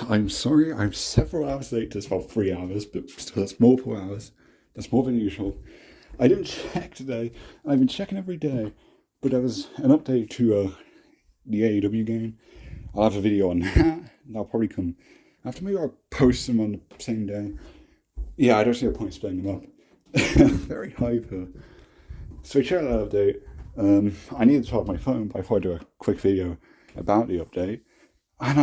I'm sorry, I'm several hours late. That's about 3 hours, but still, that's multiple hours. That's more than usual. I didn't check today. I've been checking every day, but there was an update to the AEW game. I'll have a video on that. That'll probably come after. Maybe I'll post them on the same day. Yeah, I don't see a point splitting them up. Very hyper. So check that update. I need to charge my phone before I do a quick video about the update. And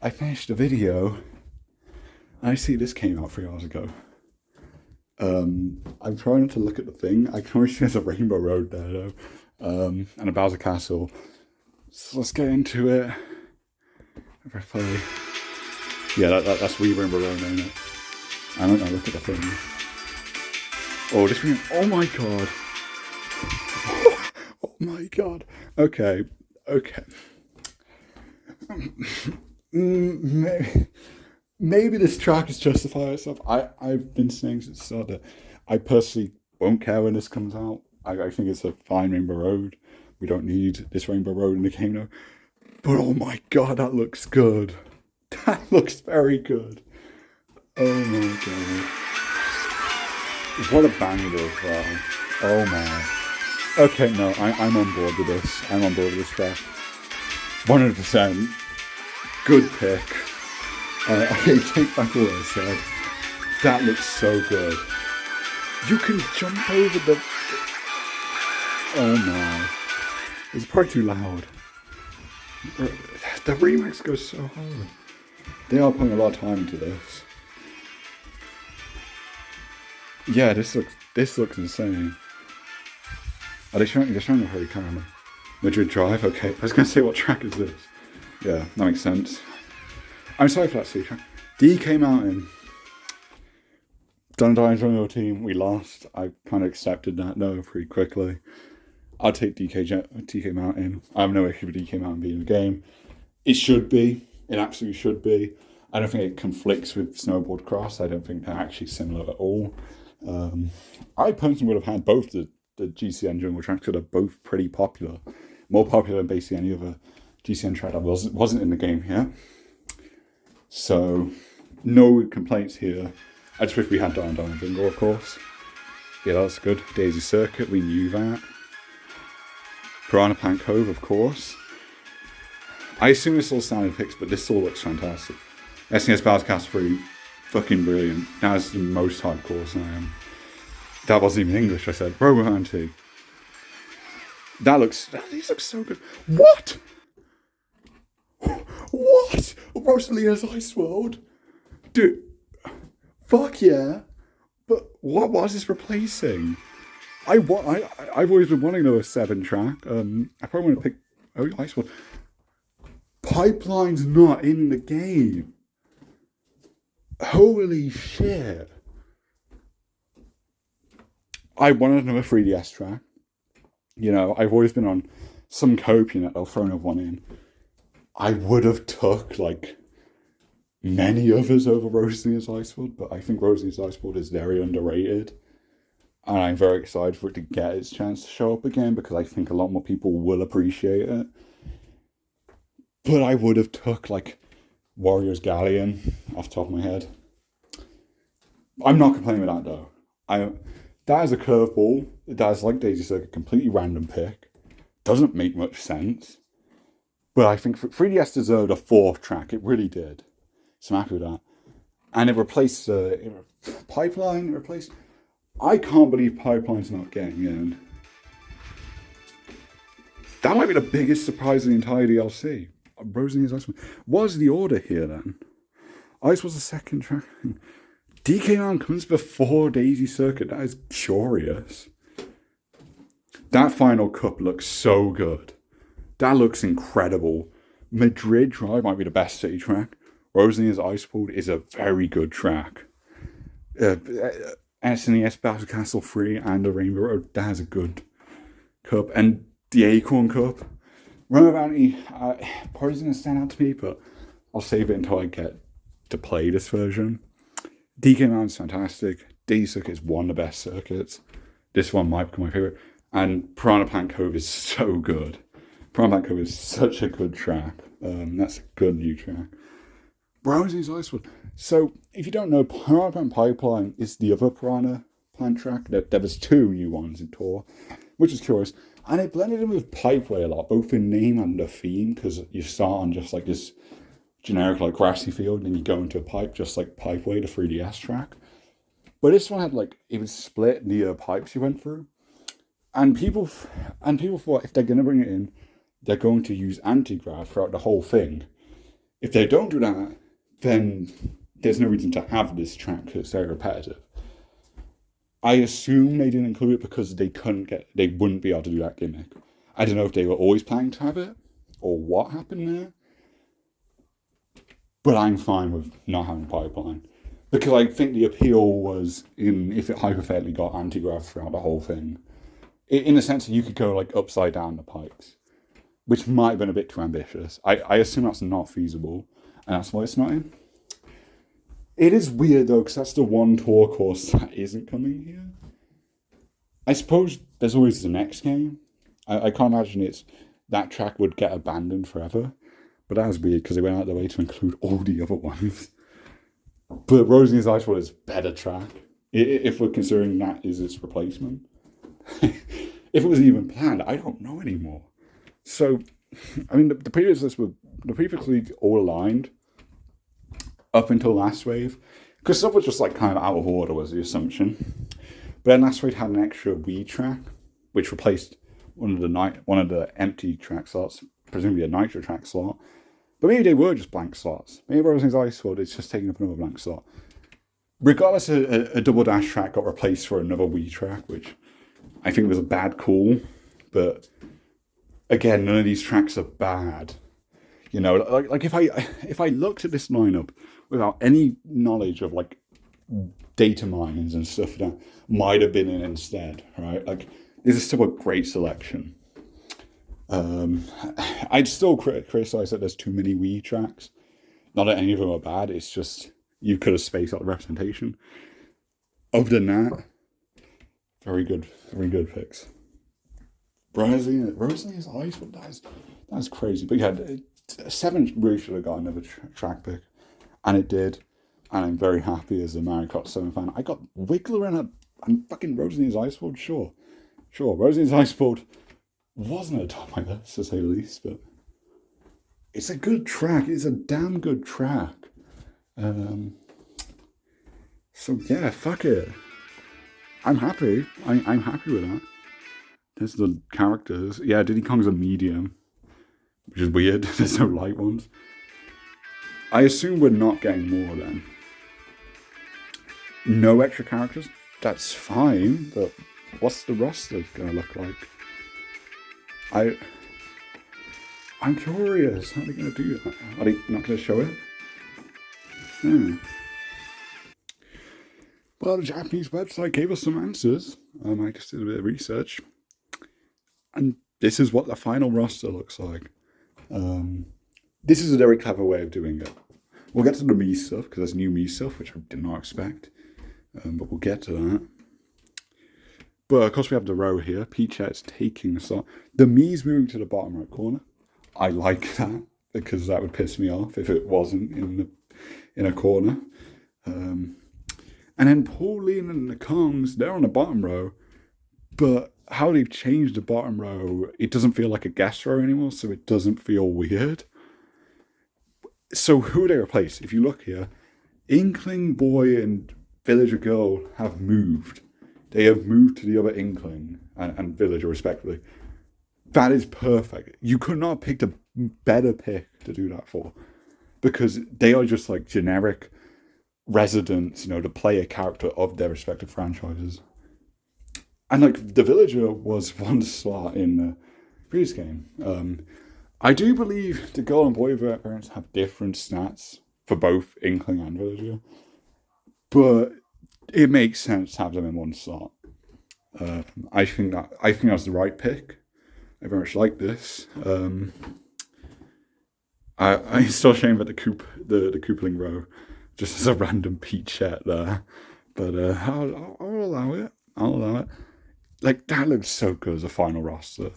I finished the video, and I see this came out 3 hours ago. I'm trying not to look at the thing. I can already see there's a Rainbow Road there, though, and a Bowser Castle. So let's get into it. If I play... Yeah, that's Rainbow Road, isn't it? I don't know, look at the thing. Oh, this thing... Oh my god. Oh my god. Okay. Maybe this track is justifying itself. I've been saying since the start that I personally won't care when this comes out. I think it's a fine Rainbow Road. We don't need this Rainbow Road in the game now. But oh my god, that looks good. That looks very good. Oh my god. What a banger as well. Oh man. Okay, no, I'm on board with this. I'm on board with this track. 100%. Good pick. I take back what I said. That looks so good. You can jump over the... Oh my. It's probably too loud. The remix goes so hard. They are putting a lot of time into this. Yeah, this looks insane. Are they showing the hurry camera? Madrid Drive? Okay, I was going to say, what track is this? Yeah, that makes sense. I'm sorry for that C track. DK Mountain. Dundine's on your team. We lost. I kind of accepted that, though, pretty quickly. I'll take DK Mountain. I have no issue with DK Mountain being in the game. It should be. It absolutely should be. I don't think it conflicts with Snowboard Cross. I don't think they're actually similar at all. I personally would have had both the GCN jungle tracks, that are both pretty popular. More popular than basically any other GCN track that wasn't in the game yet. So, no complaints here. I just wish we had Down Jungle, of course. Yeah, that's good. Daisy Circuit, we knew that. Piranha Plant Cove, of course. I assume it's all standard picks, but this all looks fantastic. SNES Battlecast 3, fucking brilliant. That is the most hardcore I am. That wasn't even English, I said. Roboman 2. These look so good. What? What? Rosalia's Ice World? Dude, fuck yeah. But what was this replacing? I've always been wanting another 7 track. I probably want to pick Ice World. Pipeline's not in the game. Holy shit. I wanted another 3DS track. You know, I've always been on some coping that they'll throw another one in. I would have took, like, many others over Rosalia's Ice World, but I think Rosalia's Ice World is very underrated. And I'm very excited for it to get its chance to show up again, because I think a lot more people will appreciate it. But I would have took, like, Warriors Galleon off the top of my head. I'm not complaining with that, though. That is a curveball. That is, like Daisy Circuit, a completely random pick. Doesn't make much sense. But I think 3DS deserved a 4th track. It really did. So I'm happy with that. And it replaced Pipeline. I can't believe Pipeline's not getting in. That might be the biggest surprise of the entire DLC. Rosalia's Ice World. What is the order here then? Ice was the 2nd track. DK Mountain comes before Daisy Circuit. That is curious. That final cup looks so good. That looks incredible. Madrid Drive might be the best city track. Rosalia's Ice World is a very good track. SNES Battle Castle 3 and the Rainbow Road, that is a good cup. And the Acorn Cup. Runner Bounty, probably isn't going to stand out to me, but I'll save it until I get to play this version. DK Mountain's fantastic. Daisy Circuit is one of the best circuits. This one might become my favourite. And Piranha Plant Cove is so good. Piranha Plant Cove is such a good track. That's a good new track. Rosie's Icewood. So, if you don't know, Piranha Plant Pipeline is the other Piranha Plant track. There was two new ones in tour, which is curious. And it blended in with Pipeway a lot, both in name and the theme, because you start on just like this generic like grassy field, and then you go into a pipe, just like Pipeway, the 3DS track. But this one had like, it was split the pipes you went through. And people thought if they're going to bring it in, they're going to use anti-grav throughout the whole thing. If they don't do that, then there's no reason to have this track because it's very repetitive. I assume they didn't include it because they wouldn't be able to do that gimmick. I don't know if they were always planning to have it or what happened there. But I'm fine with not having Pipeline. Because I think the appeal was in if it hypothetically got anti-grav throughout the whole thing. In a sense that you could go like upside down the pipes, which might have been a bit too ambitious. I assume that's not feasible, and that's why it's not in. It is weird though, because that's the one tour course that isn't coming here. I suppose there's always the next game. I can't imagine that track would get abandoned forever. But that was weird because they went out of their way to include all the other ones. But Rosie's Icewood is a better track, if we're considering that is its replacement. If it was even planned, I don't know anymore. So, I mean, the previous league all aligned up until last wave, because stuff was just like kind of out of order was the assumption. But then last wave had an extra Wii track, which replaced one of the empty track slots, presumably a Nitro track slot. But maybe they were just blank slots. Maybe Rosie's Icewood is just taking up another blank slot. Regardless, a double dash track got replaced for another Wii track, which I think was a bad call. But again, none of these tracks are bad. You know, like if I looked at this lineup without any knowledge of like data mines and stuff that might have been in instead, right? Like this is still a great selection. I'd still criticize that there's too many Wii tracks. Not that any of them are bad. It's just you could have spaced out the representation. Other than that, very good picks. Rosie's Icewood, that's crazy. But yeah, 7 really should have got another track pick, and it did. And I'm very happy as a Mario Kart 7 fan. I got Wiggler and fucking Rosie's Icewood. Sure. Rosie's Icewood wasn't at the top of my list, to say the least, but it's a good track. It's a damn good track. So yeah, fuck it. I'm happy. I'm happy with that. There's the characters. Yeah, Diddy Kong's a medium, which is weird. There's no light ones. I assume we're not getting more then. No extra characters? That's fine, but what's the roster gonna look like? I'm curious. How are they going to do that? Are they not going to show it? Well, the Japanese website gave us some answers. I just did a bit of research. And this is what the final roster looks like. This is a very clever way of doing it. We'll get to the Mii stuff, because there's new Mii stuff, which I did not expect. But we'll get to that. But of course we have the row here. Peachet's taking the slot. The Mii's moving to the bottom right corner. I like that, because that would piss me off if it wasn't in a corner. And then Pauline and the Kongs, they're on the bottom row. But how they've changed the bottom row, it doesn't feel like a guest row anymore, so it doesn't feel weird. So who they replace? If you look here, Inkling Boy and Villager Girl have moved. They have moved to the other Inkling and Villager, respectively. That is perfect. You could not have picked a better pick to do that for. Because they are just like generic residents, to play a character of their respective franchises. And like the Villager was one slot in the previous game. I do believe the girl and boy variants have different stats for both Inkling and Villager. But it makes sense to have them in one slot. I think that's the right pick. I very much like this. I'm still ashamed about the Koopling row, just as a random Peachette there. But I'll allow it. Like, that looks so good as a final roster.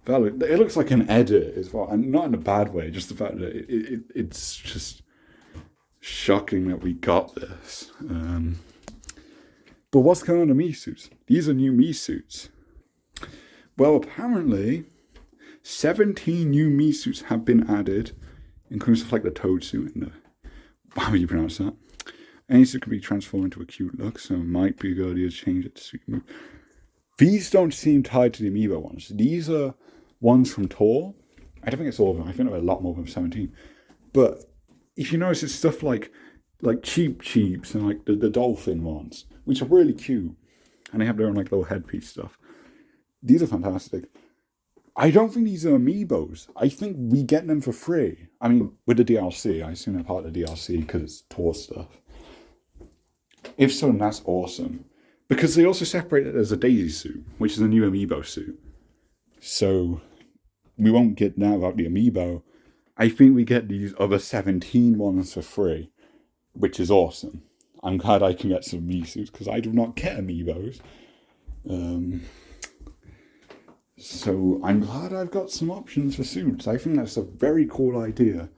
It looks like an edit as well, and not in a bad way. Just the fact that it's just shocking that we got this. But what's going on in Mii suits? These are new Mii suits. Well, apparently, 17 new Mii suits have been added, including stuff like the Toad suit and the... How would you pronounce that? Any suit can be transformed into a cute look, so it might be a good idea to change it to suit move. These don't seem tied to the amiibo ones. These are ones from Tor. I don't think it's all of them. I think there are a lot more than 17. But if you notice, it's stuff like Cheeps and like the dolphin ones, which are really cute. And they have their own like little headpiece stuff. These are fantastic. I don't think these are amiibos. I think we get them for free. I mean, with the DLC. I assume they're part of the DLC because it's Tor stuff. If so, then that's awesome. Because they also separate it as a Daisy suit, which is a new amiibo suit. So we won't get that without the amiibo. I think we get these other 17 ones for free, which is awesome. I'm glad I can get some Mii suits because I do not get amiibos. So I'm glad I've got some options for suits. I think that's a very cool idea.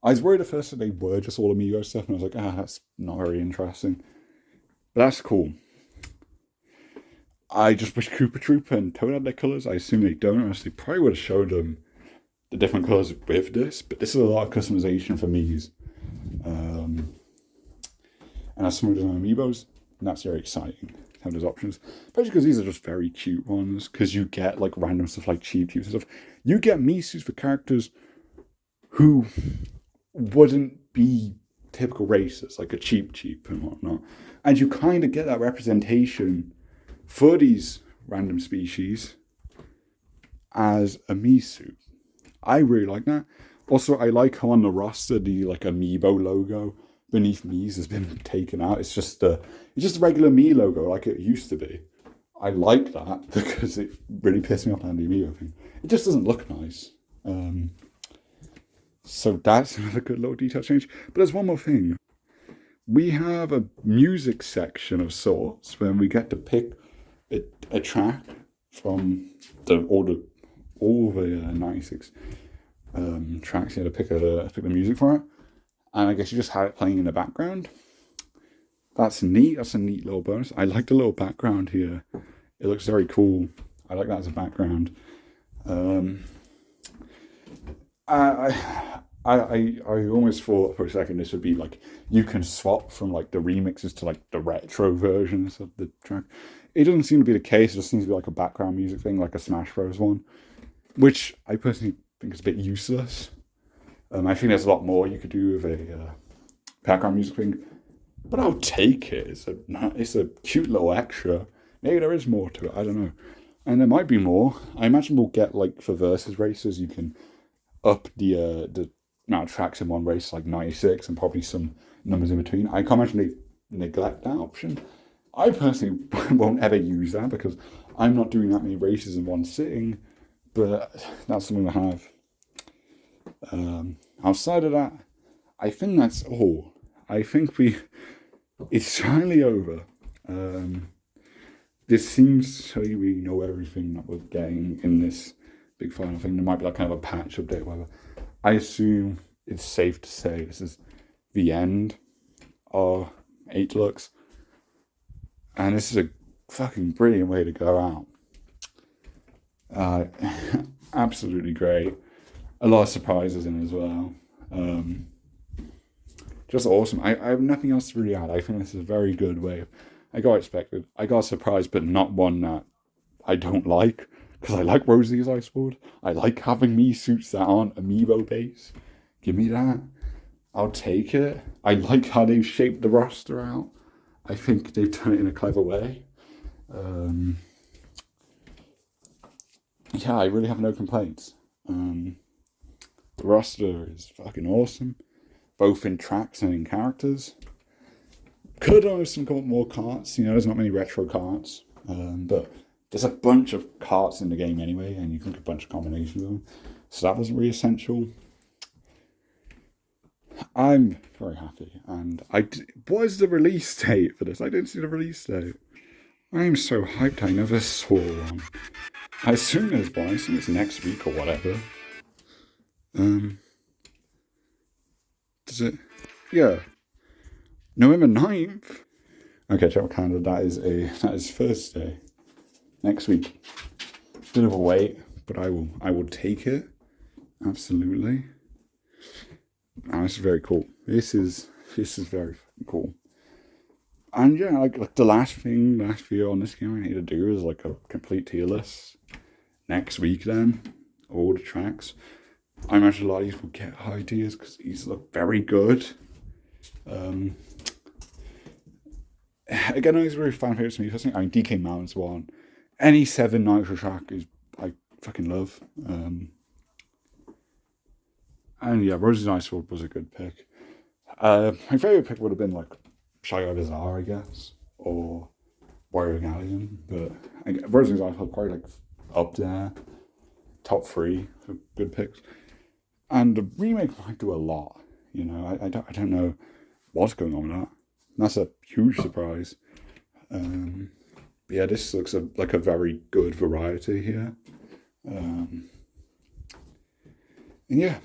I was worried at first that they were just all amiibo stuff, and I was like, that's not very interesting. But that's cool. I just wish Koopa Troopa and Toad had their colours. I assume they don't, or else they probably would have showed them the different colours with this. But this is a lot of customization for Mii's. And as someone who does amiibos, that's very exciting to have those options. Especially because these are just very cute ones. Because you get like random stuff like Cheeps and stuff. You get Mii suits for characters who wouldn't be typical races, like a Cheep and whatnot. And you kind of get that representation for these random species as a Mii suit. I really like that. Also, I like how on the roster the like amiibo logo beneath Mii's has been taken out. It's just a regular Mii logo like it used to be. I like that because it really pissed me off on the amiibo thing. It just doesn't look nice. So that's another good little detail change. But there's one more thing. We have a music section of sorts where we get to pick a track from all the 96 tracks. You had to pick the music for it, and I guess you just had it playing in the background. That's neat. That's a neat little bonus. I like the little background here. It looks very cool. I like that as a background. I almost thought for a second this would be like you can swap from like the remixes to like the retro versions of the track. It doesn't seem to be the case. It just seems to be like a background music thing, like a Smash Bros. One, which I personally think is a bit useless. I think there's a lot more you could do with a background music thing, but I'll take it. It's a cute little extra. Maybe there is more to it. I don't know, and there might be more. I imagine we'll get like for versus races, you can up the amount of tracks in one race, like 96, and probably some numbers in between. I can't imagine they neglect that option. I personally won't ever use that because I'm not doing that many races in one sitting, but that's something to have. Outside of that, I think that's all. I think it's finally over. This seems to be we know everything that we're getting in this big final thing. There might be like kind of a patch update or whatever. I assume it's safe to say this is the end of 8 Deluxe. And this is a fucking brilliant way to go out. Absolutely great. A lot of surprises in as well. Just awesome. I have nothing else to really add. I think this is a very good way. I got expected. I got surprised, but not one that I don't like. Because I like Rosie's Ice Sword. I like having Mii suits that aren't amiibo based. Give me that. I'll take it. I like how they've shaped the roster out. I think they've done it in a clever way. Yeah, I really have no complaints. The roster is fucking awesome, both in tracks and in characters. Could almost come up more carts. There's not many retro carts, but there's a bunch of carts in the game anyway, and you can get a bunch of combinations of them. So that wasn't really essential. I'm very happy, and what is the release date for this? I didn't see the release date. I'm so hyped I never saw one. I assume there's one. I assume it's next week or whatever. Does it? Yeah. November 9th. Okay, check my calendar. That is Thursday. Next week. Bit of a wait, but I will take it. Absolutely. Oh, this is very cool. This is very cool. And yeah, like the last video on this game I need to do is like a complete tier list. Next week then, all the tracks. I imagine a lot of these will get high tiers because these look very good. Again, these are very fan favorites to me. I mean, DK Mountain's one. Any 7 Nitro track is I fucking love. And yeah, Rosie's Ice World was a good pick. My favourite pick would have been like Shy Guy Bazaar, I guess, or Warrior Galleon, but Rosie's Ice World quite like up there, top 3 for good picks. And the remake might do a lot, you know. I don't know what's going on with that. That's a huge surprise. But yeah, this looks like a very good variety here. And yeah,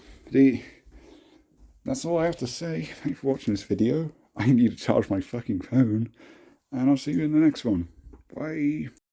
that's all I have to say. Thanks for watching this video. I need to charge my fucking phone, and I'll see you in the next one. Bye.